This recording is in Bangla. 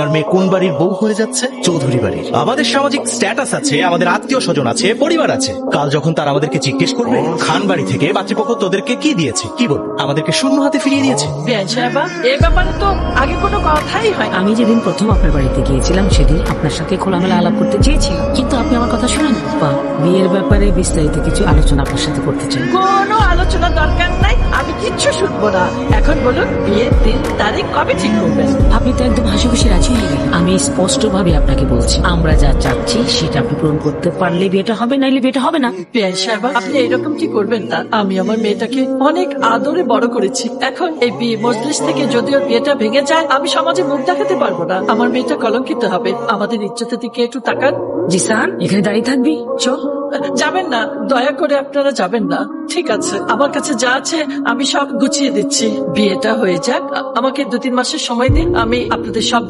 আর মেয়ে কোন বাড়ির বউ হয়ে যাচ্ছে? চৌধুরী বাড়ির। আমাদের সামাজিক স্ট্যাটাস আছে, আমাদের আত্মীয় স্বজন আছে, পরিবার আছে। কাল যখন তারা আমাদেরকে জিজ্ঞেস করবে খান বাড়ি থেকে পাত্রপক্ষ তোদেরকে কি দিয়েছে, কি বলবো? আমাদেরকে শূন্য হাতে ফিরিয়ে দিয়েছে। এই ব্যাপারে তো আগে কোনো কথাই হয়। আমি যেদিন প্রথম আপনার বাড়িতে গিয়েছিলাম সেদিন আপনার সাথে খোলামেলা আলাপ করতে চেয়েছিলাম, কিন্তু আপনি আমার কথা শুনেন। বিয়ের ব্যাপারে বিস্তারিত কিছু আলোচনা আপনার সাথে করতে চাই। কোনো আলোচনা দরকার নাই, আমি কিচ্ছু শুনবো না। এখন বলুন বিয়ের দিন তারিখ কবে ঠিক করবেন? আপনি তো একদম হাসি খুশি রাজি হয়ে গেলেন। আমি স্পষ্ট ভাবে আপনাকে বলছি, আমরা যা চাচ্ছি সেটা আপনি পূরণ করতে পারলে বিয়েটা হবে, নাইলে বিয়েটা হবে না। আপনি এরকম কি করবেন না? আমি আমার মেয়েটাকে অনেক আদরে বড় করেছি। এখন এই বিয়ে মজলিস থেকে যদি ওর বিয়েটা ভেঙে যায়, আমি সমাজে মুখ দেখাতে পারবো না। আমার মেয়েটা কলঙ্কিত হবে। আমাদের ইজ্জতের দিকে একটু তাকান। জি স্যার, এখানে দাঁড়িয়ে থাকবি? চল। যাবেন না, দয়া করে আপনারা যাবেন না। ঠিক আছে, আমার কাছে যা আছে আমি সব গুছিয়ে দিচ্ছি। বিয়েটা হয়ে যাক, আমাকে 2-3 মাসের সময় দিন, আমি আপনাদের সব